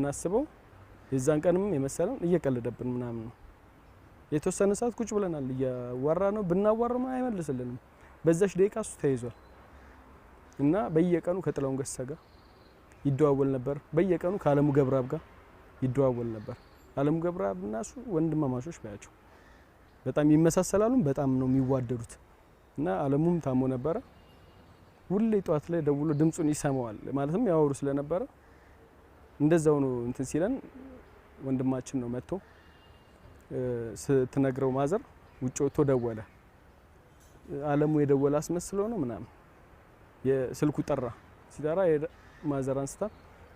ስናስበው የዛን ቀንም የመሰለን እየቀለደብን ምናምን ነው የተወሰነ ሰዓት ቁጭ ብለናል ያወራ ነው ብናወራው አይመልስልንም በዛሽ ደቂቃ እሱ ተይዟል እና በየቀኑ ከጥላውን ገሰሰ ጋር ይደዋወል ነበር በየቀኑ ከአለሙ ገብረአብ ጋር ይደዋወል ነበር አለሙ ገብረአብ እና እሱ ወንድማማቾች ባያቸው በጣም ይመሳሰላሉ በጣም ነው የሚዋደዱት እና አለሙም ታሞ ነበር ሁሌ ጧት ላይ ደውሎ ድምጹን ይሰማዋል ማለትም ያወሩ ስለነበረ እንደዛው ነው እንትን ሲለን ወንድማችን ነው መጥቶ ስትነግረው ማዘር ውጭ ወጥቶ ደወለ አለሙ የደወለ አስመስሎ ነው ምናምን የስልኩ ጠራ ሲጠራ ማዘር አንስታ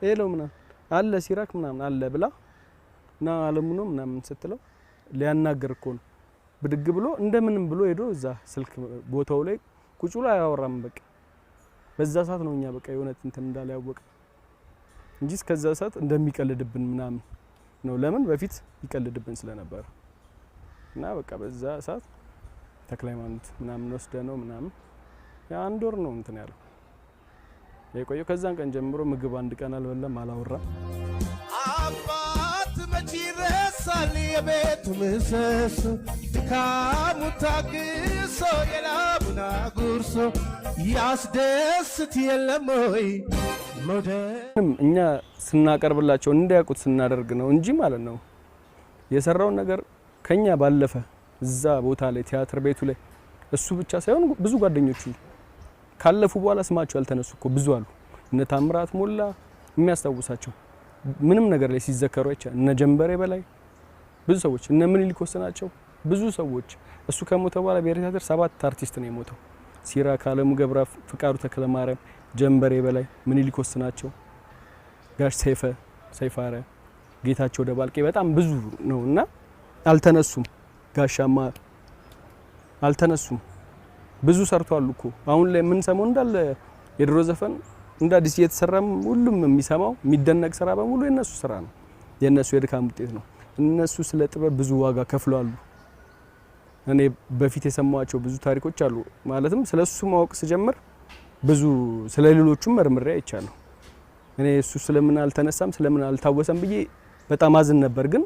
ሄሎ ምናምን አለ ሲራክ ምናምን አለ ብላ እና አለሙ ነው ምናምን ስትለው ሊያናገር እኮ ነው ብድግ ብሎ እንደምንም ብሎ ሄዶ እዛ ስልክ ቦታው ላይ ቁጭ ብሎ አያወራም በቃ በዛ ሰዓት ነው እኛ በቃ የሆነት እንትን እንዳለ ያወቀ እንጂ እስከዛ ሰዓት እንደሚቀልድብን ምናምን ነው ለምን በፊት ይቀልድብን ስለነበር እና በቃ በዛ ሰዓት ተክለሃይማኖት ምናምን ወስደ ነው ምናምን ያ አንድ ወር ነው እንትን ያለው የቆየው ከዛን ቀን ጀምሮ ምግብ አንድ ቀን አልበላም አላወራ አባት መቼ ረሳል የቤቱ ምሰሶ ድካሙ ታግሶ የላቡና ጉርሶ ያስደስት የለም ወይ እኛ ስናቀርብላቸው እንዲያውቁት ስናደርግ ነው እንጂ ማለት ነው የሰራው ነገር ከኛ ባለፈ እዛ ቦታ ላይ ቲያትር ቤቱ ላይ እሱ ብቻ ሳይሆን ብዙ ጓደኞቹ ካለፉ በኋላ ስማቸው ያልተነሱ እኮ ብዙ አሉ እነ ታምራት ሞላ የሚያስታውሳቸው ምንም ነገር ላይ ሲዘከሩ አይቻል እነ ጀንበሬ በላይ ብዙ ሰዎች እነ ምኒልክ ወሰናቸው ብዙ ሰዎች እሱ ከሞተ በኋላ ብሔራዊ ቲያትር 7 አርቲስት ነው የሞተው ሲራክ አለሙ ገብረአብ ፍቃዱ ተክለማርያም ጀንበሬ በላይ ምኒልክ ወሰናቸው ጋሽ ሰይፋረ ጌታቸው ደባልቄ በጣም ብዙ ነውና አልተነሱም ጋሻማ አልተነሱም ብዙ ሰርቷል እኮ አሁን ላይ ምን ሰሞን እንዳለ የድሮ ዘፈን እንደ አዲስ እየተሰራም ሁሉም የሚሰማው የሚደነቅ ስራ በሙሉ የነሱ ስራ ነው የነሱ የድካም ውጤት ነው እነሱ ስለ ጥበብ ብዙ ዋጋ ከፍለዋል እኔ በፊት የሰማዋቸው ብዙ ታሪኮች አሉ ማለትም ስለሱ ማወቅ ሲጀምር ብዙ ስለሌሎቹም መርምሬ አይቻለሁ እኔ እሱ ስለምን አልተነሳም ስለምን አልታወሰም ብዬ በጣም አዝን ነበር ግን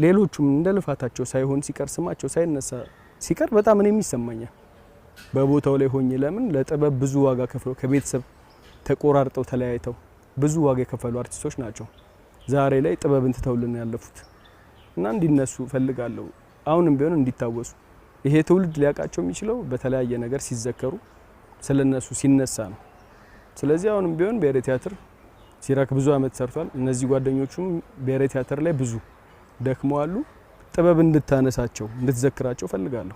ሌሎቹም እንደልፋታቸው ሳይሆን ሲቀር ስማቸው ሳይነሳ ሲቀር በጣም እኔ የሚሰማኛል በቦታው ላይ ሆኜ ለምን ለጥበብ ብዙ ዋጋ ከፍለው ከቤተሰብ ተቆራርጠው ተለያይተው ብዙ ዋጋ የከፈሉ አርቲስቶች ናቸው ዛሬ ላይ ጥበብን ተተውልን ያለፉት እና እንዲነሱ ፈልጋለሁ አሁንም ቢሆን እንዲታወሱ ይሄ ትውልድ ሊያቃቸው የሚችለው በተለያየ ነገር ሲዘከሩ ስለነሱ ሲነሳ ነው ስለዚህ አሁንም ቢሆን ብሔራዊ ቲያትር ሲራክ ብዙ አመት ሰርቷል እነዚህ ጓደኞቹም ብሔራዊ ቲያትር ላይ ብዙ ደክመዋል ጥበብ እንድታነሳቸው እንድትዘክራቸው ፈልጋለሁ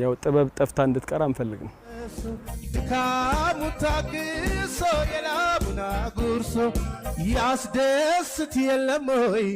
ያው ጥበብ ጠፍታ እንድትቀር አንፈልግም ድካሙ ታግሶ የላቡና ጉርሶ ያስደስት የለም ወይ